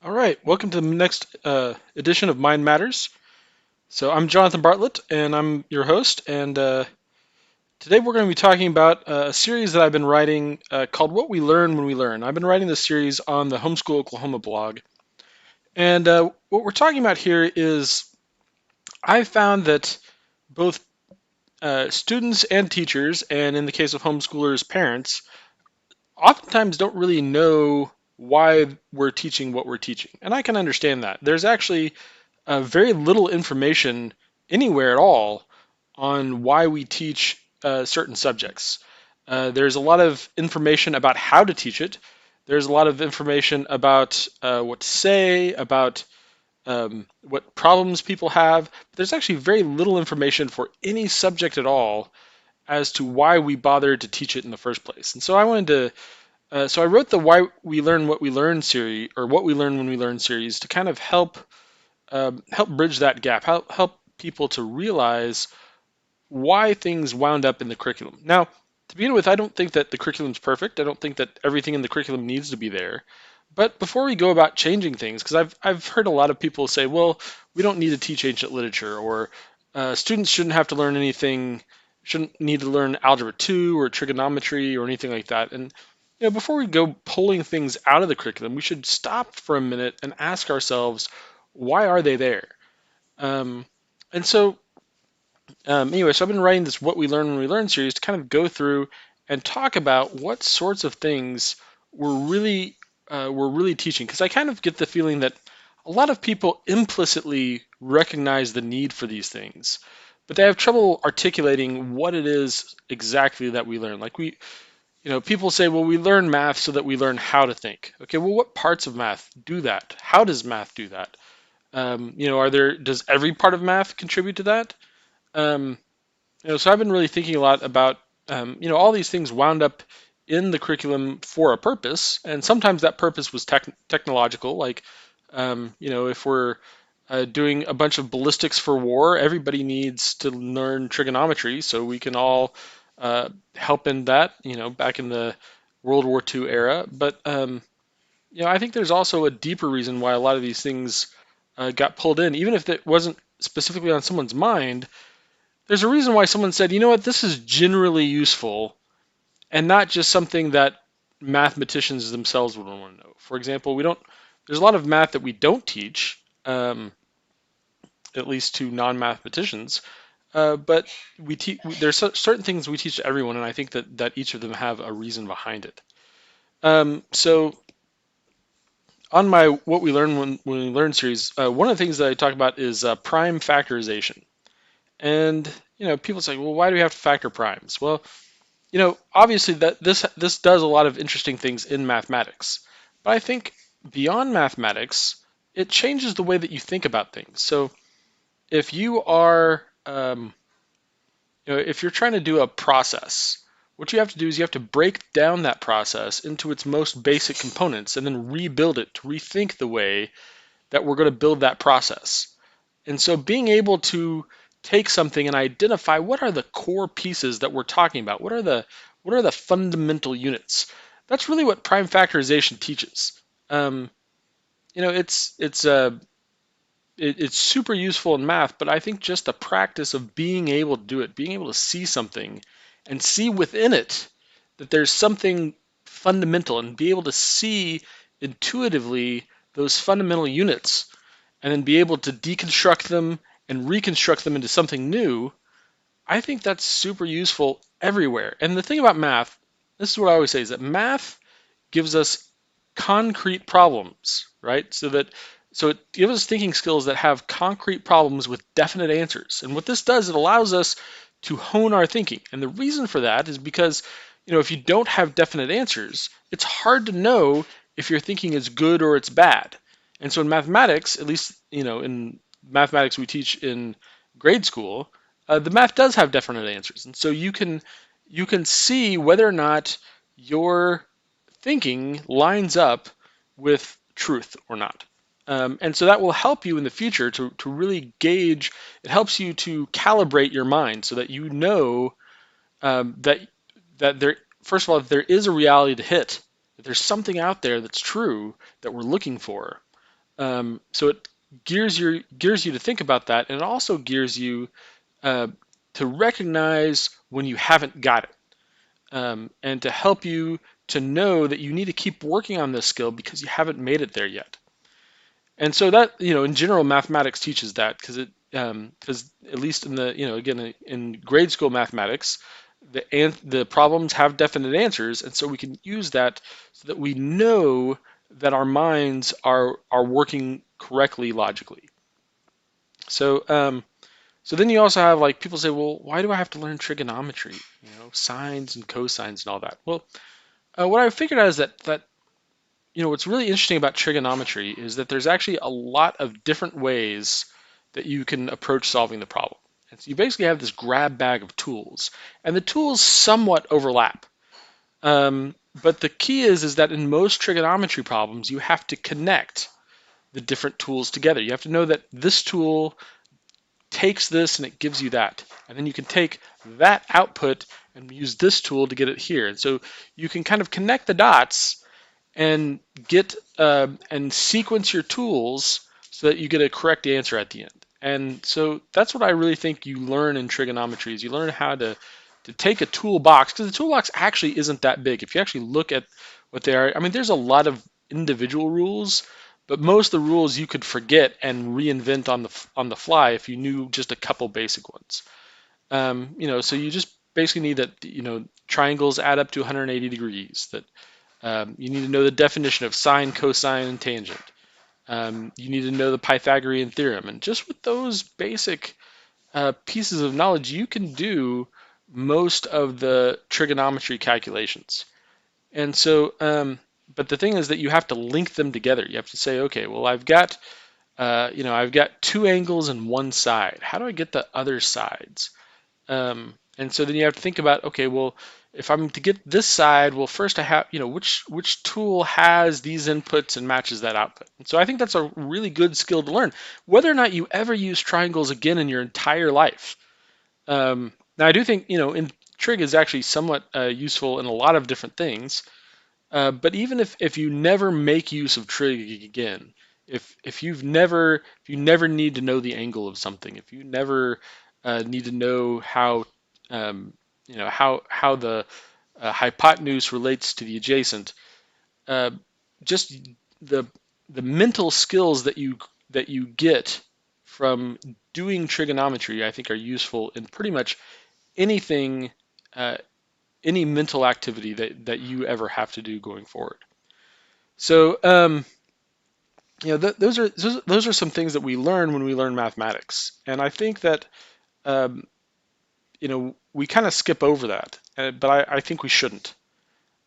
All right, welcome to the next edition of Mind Matters. So I'm Jonathan Bartlett, and I'm your host. And today we're going to be talking about a series that I've been writing called "What We Learn When We Learn." I've been writing this series on the Homeschool Oklahoma blog, and what we're talking about here is I've found that both students and teachers, and in the case of homeschoolers, parents, oftentimes don't really know why we're teaching what we're teaching, and I can understand that. There's actually very little information anywhere at all on why we teach certain subjects. There's a lot of information about how to teach it. There's a lot of information about what to say, about what problems people have. But there's actually very little information for any subject at all as to why we bothered to teach it in the first place. And so I wanted to so I wrote the "Why We Learn What We Learn" series, or "What We Learn When We Learn" series, to kind of help bridge that gap, help people to realize why things wound up in the curriculum. Now, to begin with, I don't think that the curriculum's perfect. I don't think that everything in the curriculum needs to be there. But before we go about changing things, because I've heard a lot of people say, well, we don't need to teach ancient literature, or students shouldn't have to learn anything, shouldn't need to learn algebra 2 or trigonometry or anything like that. And before we go pulling things out of the curriculum, we should stop for a minute and ask ourselves, why are they there? Um, and so, anyway, so I've been writing this "What We Learn When We Learn" series to kind of go through and talk about what sorts of things we're really teaching. Because I kind of get the feeling that a lot of people implicitly recognize the need for these things, but they have trouble articulating what it is exactly that we learn. Like people say, well, we learn math so that we learn how to think. Okay, well, what parts of math do that? How does math do that? Does every part of math contribute to that? Um, so I've been really thinking a lot about, all these things wound up in the curriculum for a purpose, and sometimes that purpose was technological. Like, if we're doing a bunch of ballistics for war, everybody needs to learn trigonometry so we can all help in that, back in the World War II era. But I think there's also a deeper reason why a lot of these things got pulled in, even if it wasn't specifically on someone's mind. There's a reason why someone said, you know what, this is generally useful, and not just something that mathematicians themselves would want to know. For example, we don't. There's a lot of math that we don't teach, at least to non-mathematicians. But there's certain things we teach to everyone, and I think that each of them have a reason behind it. So on my "What We Learn When We Learn" series, one of the things that I talk about is prime factorization. And people say, well, why do we have to factor primes? Well, obviously that this does a lot of interesting things in mathematics, but I think beyond mathematics, it changes the way that you think about things. So if you are, if you're trying to do a process, what you have to do is you have to break down that process into its most basic components and then rebuild it to rethink the way that we're going to build that process. And so being able to take something and identify what are the core pieces that we're talking about, what are the fundamental units. That's really what prime factorization teaches. Um, you know, it's super useful in math, but I think just the practice of being able to do it, being able to see something and see within it that there's something fundamental, and be able to see intuitively those fundamental units, and then be able to deconstruct them and reconstruct them into something new. I think that's super useful everywhere. And the thing about math, this is what I always say, is that math gives us concrete problems, right? So it gives us thinking skills that have concrete problems with definite answers. And what this does, it allows us to hone our thinking. And the reason for that is because, if you don't have definite answers, it's hard to know if your thinking is good or it's bad. And so in mathematics, at least, in mathematics we teach in grade school, the math does have definite answers. And so you can see whether or not your thinking lines up with truth or not. And so that will help you in the future to really gauge. It helps you to calibrate your mind so that you know that there, first of all, that there is a reality to hit, that there's something out there that's true that we're looking for. So it gears you to think about that, and it also gears you uh, to recognize when you haven't got it, and to help you to know that you need to keep working on this skill because you haven't made it there yet. And so that, in general, mathematics teaches that because at least in the, again, in grade school mathematics, the problems have definite answers, and so we can use that so that we know that our minds are working correctly logically. So then you also have, like, people say, well, why do I have to learn trigonometry? Sines and cosines and all that. Well, what I figured out is that what's really interesting about trigonometry is that there's actually a lot of different ways that you can approach solving the problem. And so you basically have this grab bag of tools, and the tools somewhat overlap. But the key is that in most trigonometry problems, you have to connect the different tools together. You have to know that this tool takes this and it gives you that. And then you can take that output and use this tool to get it here. And so you can kind of connect the dots and get and sequence your tools so that you get a correct answer at the end. And so that's what I really think you learn in trigonometry is you learn how to take a toolbox, because the toolbox actually isn't that big. If you actually look at what they are, I mean, there's a lot of individual rules, but most of the rules you could forget and reinvent on the fly if you knew just a couple basic ones. So you just basically need that. Triangles add up to 180 degrees. That you need to know the definition of sine, cosine, and tangent. You need to know the Pythagorean theorem. And just with those basic pieces of knowledge, you can do most of the trigonometry calculations. And so, but the thing is that you have to link them together. You have to say, okay, well, I've got two angles and one side. How do I get the other sides? And so then you have to think about, okay, well, if I'm to get this side, well, first I have, which tool has these inputs and matches that output. And so I think that's a really good skill to learn, whether or not you ever use triangles again in your entire life. Now I do think, in trig is actually somewhat useful in a lot of different things. But even if you never make use of trig again, if you never need to know the angle of something, if you never need to know how the hypotenuse relates to the adjacent, uh, just the the mental skills that you get from doing trigonometry, I think, are useful in pretty much anything, uh, any mental activity that you ever have to do going forward. So, those are some things that we learn when we learn mathematics, and I think that um, we kind of skip over that, but I think we shouldn't.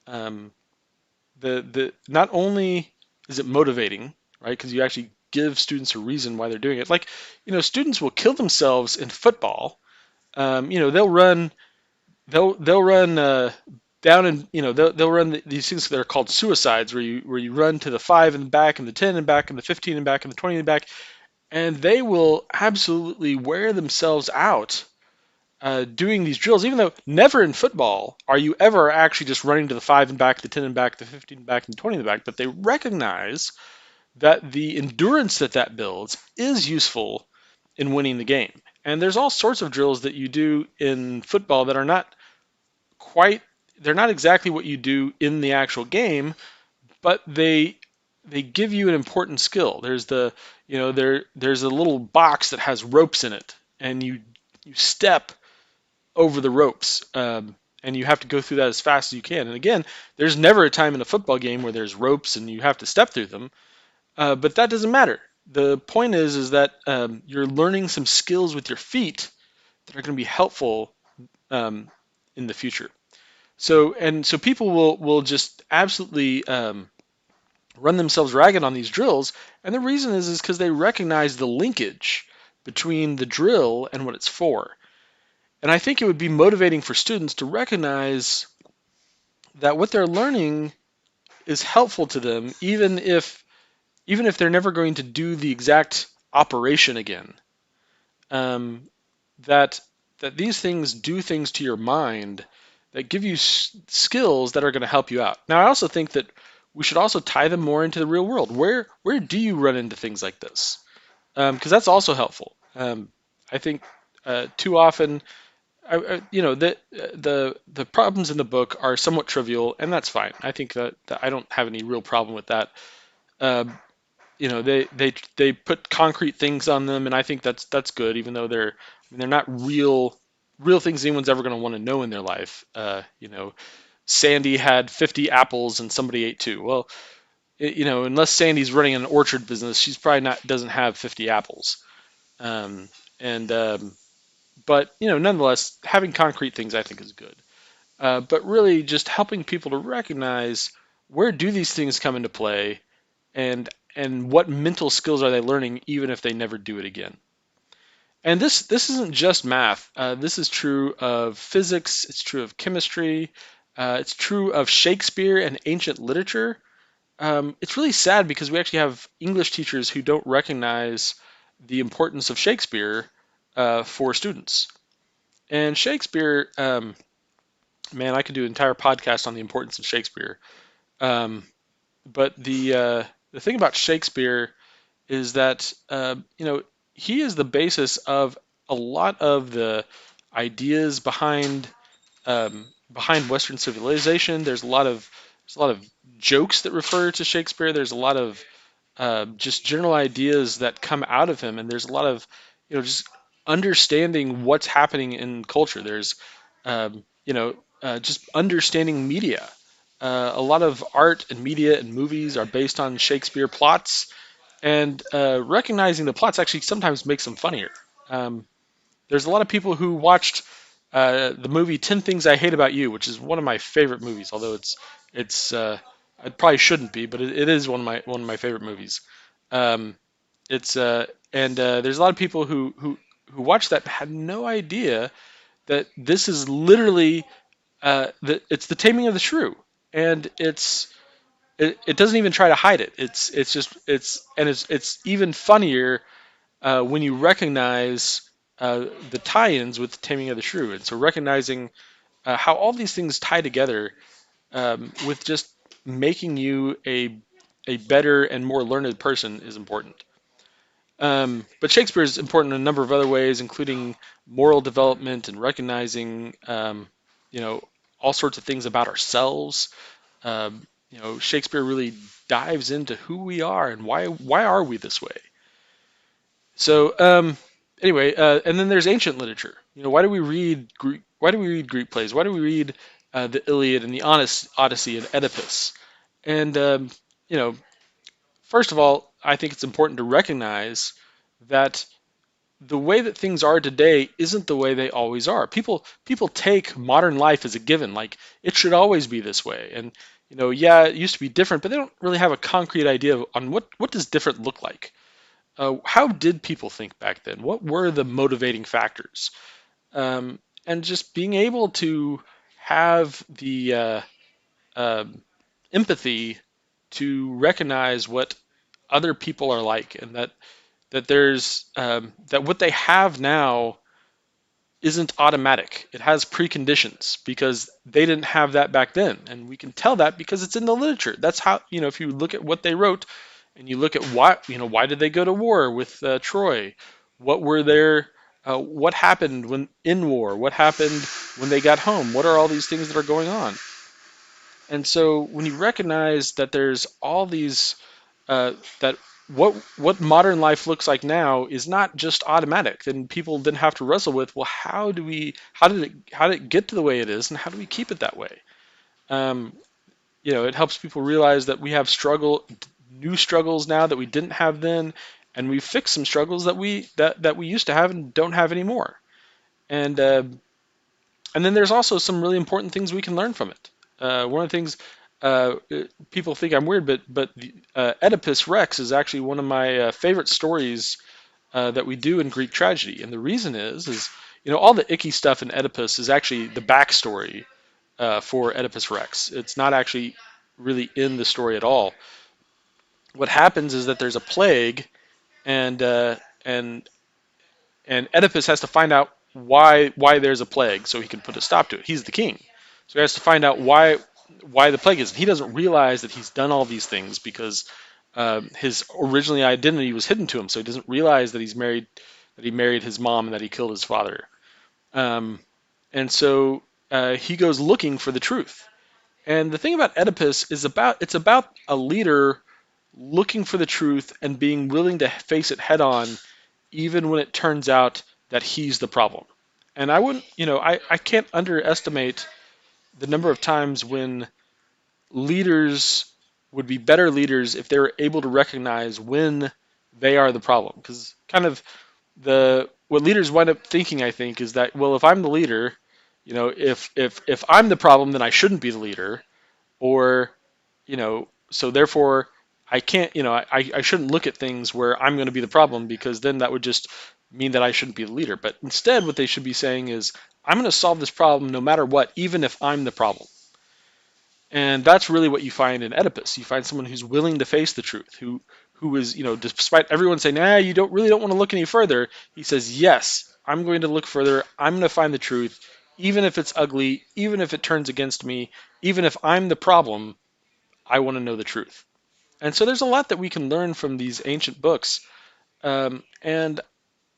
Um, the not only is it motivating, right? Because you actually give students a reason why they're doing it. Like, students will kill themselves in football. They'll run down, and they'll run these things that are called suicides, where you run to the 5 and back and the 10 and back and the 15 and back and the 20 and back, and they will absolutely wear themselves out doing these drills. Even though never in football are you ever actually just running to the 5 and back, the 10 and back, the 15 and back, and the 20 and back, but they recognize that the endurance that builds is useful in winning the game. And there's all sorts of drills that you do in football that are not quite they're not exactly what you do in the actual game, but they give you an important skill. There's a little box that has ropes in it, and you step over the ropes, and you have to go through that as fast as you can. And again, there's never a time in a football game where there's ropes and you have to step through them, but that doesn't matter. The point is that you're learning some skills with your feet that are going to be helpful um, in the future. So people will just absolutely run themselves ragged on these drills, and the reason is because they recognize the linkage between the drill and what it's for. And I think it would be motivating for students to recognize that what they're learning is helpful to them, even if they're never going to do the exact operation again. Um, that that these things do things to your mind that give you skills that are going to help you out. Now, I also think that we should also tie them more into the real world. Where do you run into things like this? Because that's also helpful. I think too often, the problems in the book are somewhat trivial, and that's fine. I think that I don't have any real problem with that. Uh, they put concrete things on them, and I think that's good, even though they're not real things anyone's ever going to want to know in their life. Sandy had 50 apples and somebody ate two. Well, unless Sandy's running an orchard business, she's probably not doesn't have 50 apples. Um, and But nonetheless, having concrete things I think is good. But really, just helping people to recognize where do these things come into play, and what mental skills are they learning, even if they never do it again. And this isn't just math. This is true of physics. It's true of chemistry. It's true of Shakespeare and ancient literature. It's really sad because we actually have English teachers who don't recognize the importance of Shakespeare for students. And Shakespeare, man, I could do an entire podcast on the importance of Shakespeare. Um, but the thing about Shakespeare is that he is the basis of a lot of the ideas behind Western civilization. There's a lot of jokes that refer to Shakespeare. There's a lot of just general ideas that come out of him, and there's a lot of just understanding what's happening in culture. There's just understanding media. A lot of art and media and movies are based on Shakespeare plots, and recognizing the plots actually sometimes makes them funnier. Um, there's a lot of people who watched the movie 10 Things I Hate About You, which is one of my favorite movies, although it's it probably shouldn't be, but it is one of my favorite movies. Um, it's and There's a lot of people who watched that and had no idea that this is literally it's the Taming of the Shrew, and it doesn't even try to hide it. It's even funnier when you recognize the tie-ins with the Taming of the Shrew, and so recognizing how all these things tie together with just making you a better and more learned person is important. But Shakespeare is important in a number of other ways, including moral development and recognizing, you know, all sorts of things about ourselves. Shakespeare really dives into who we are and why are we this way. So anyway, and then there's ancient literature. Why do we read Greek? Why do we read Greek plays? Why do we read the Iliad and the Odyssey and Oedipus? And you know, First of all, I think it's important to recognize that the way that things are today isn't the way they always are. People take modern life as a given, like it should always be this way. And yeah, it used to be different, but they don't really have a concrete idea on what does different look like. How did people think back then? What were the motivating factors? And just being able to have the um empathy to recognize what other people are like, and that what they have now isn't automatic. It has preconditions because they didn't have that back then, and we can tell that because it's in the literature. That's how if you look at what they wrote, and you look at why did they go to war with Troy? What happened when in war? What happened when they got home? What are all these things that are going on? And so when you recognize that there's all these that what modern life looks like now is not just automatic, then people then have to wrestle with, well, how did it get to the way it is, and how do we keep it that way? Um, it helps people realize that we have new struggles now that we didn't have then, and we fixed some struggles that we used to have and don't have anymore. And and then there's also some really important things we can learn from it. One of the things people think I'm weird, but Oedipus Rex is actually one of my favorite stories that we do in Greek tragedy, and the reason is all the icky stuff in Oedipus is actually the backstory for Oedipus Rex. It's not actually really in the story at all. What happens is that there's a plague, and and Oedipus has to find out why there's a plague so he can put a stop to it. He's the king, so he has to find out why the plague is. He doesn't realize that he's done all these things because his originally identity was hidden to him, so he doesn't realize that that he married his mom and that he killed his father. Um, and so he goes looking for the truth. And the thing about Oedipus is it's about a leader looking for the truth and being willing to face it head on, even when it turns out that he's the problem. And I wouldn't, I can't underestimate the number of times when leaders would be better leaders if they were able to recognize when they are the problem. Because kind of the what leaders wind up thinking, I think, is that, well, if I'm the leader, if I'm the problem, then I shouldn't be the leader, or so therefore I can't, I shouldn't look at things where I'm going to be the problem, because then that would just mean that I shouldn't be the leader. But instead, what they should be saying is, I'm going to solve this problem no matter what, even if I'm the problem. And that's really what you find in Oedipus. You find someone who's willing to face the truth, who is, despite everyone saying, nah, you don't want to look any further, he says, yes, I'm going to look further. I'm going to find the truth, even if it's ugly, even if it turns against me, even if I'm the problem, I want to know the truth. And so there's a lot that we can learn from these ancient books. And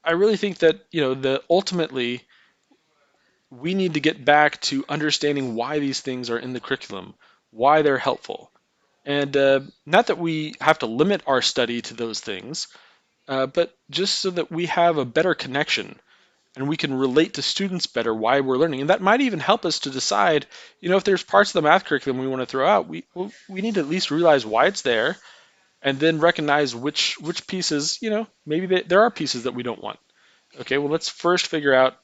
I really think that, the ultimately we need to get back to understanding why these things are in the curriculum, why they're helpful. And not that we have to limit our study to those things, but just so that we have a better connection and we can relate to students better why we're learning. And that might even help us to decide, if there's parts of the math curriculum we want to throw out, we need to at least realize why it's there, and then recognize which pieces, maybe there are pieces that we don't want. Okay, well, let's first figure out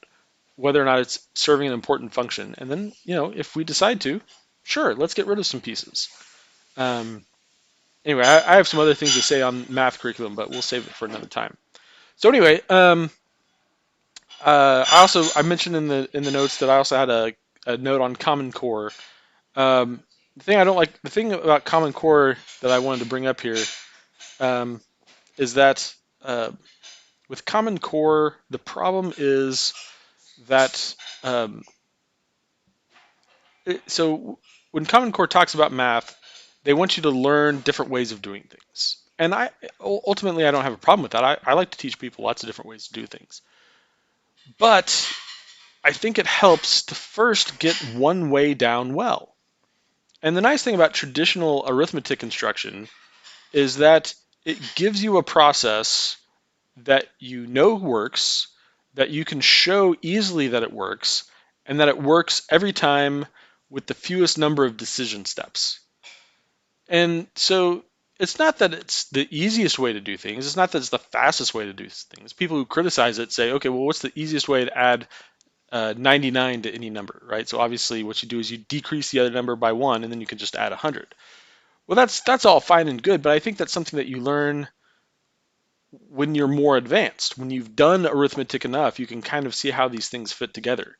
whether or not it's serving an important function. And then, if we decide to, sure, let's get rid of some pieces. Um, anyway, I have some other things to say on math curriculum, but we'll save it for another time. So anyway, I mentioned in the notes that I also had a note on Common Core. The thing about Common Core that I wanted to bring up here, um, is that with Common Core, the problem is that so when Common Core talks about math, they want you to learn different ways of doing things. And ultimately I don't have a problem with that. I like to teach people lots of different ways to do things. But I think it helps to first get one way down well. And the nice thing about traditional arithmetic instruction is that it gives you a process that you know works, that you can show easily that it works, and that it works every time with the fewest number of decision steps. And so it's not that it's the easiest way to do things. It's not that it's the fastest way to do things. People who criticize it say, okay, well, what's the easiest way to add 99 to any number, right? So obviously what you do is you decrease the other number by 1, and then you can just add 100. Well, that's all fine and good, but I think that's something that you learn when you're more advanced. When you've done arithmetic enough, you can kind of see how these things fit together.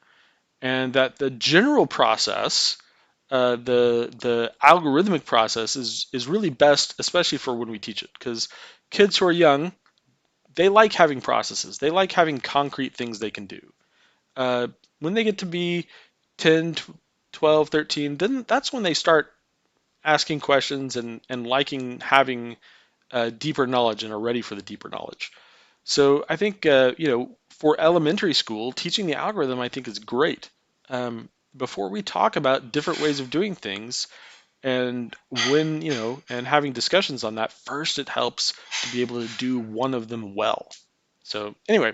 And that the general process, the algorithmic process is really best, especially for when we teach it, because kids who are young, they like having processes. They like having concrete things they can do. When they get to be 10, 12, 13, then that's when they start asking questions and liking having deeper knowledge and are ready for the deeper knowledge. So I think, for elementary school, teaching the algorithm, I think, is great. Before we talk about different ways of doing things, and and having discussions on that, first it helps to be able to do one of them well. So anyway,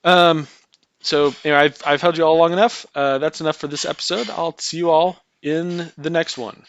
um, I've held you all long enough. That's enough for this episode. I'll see you all in the next one.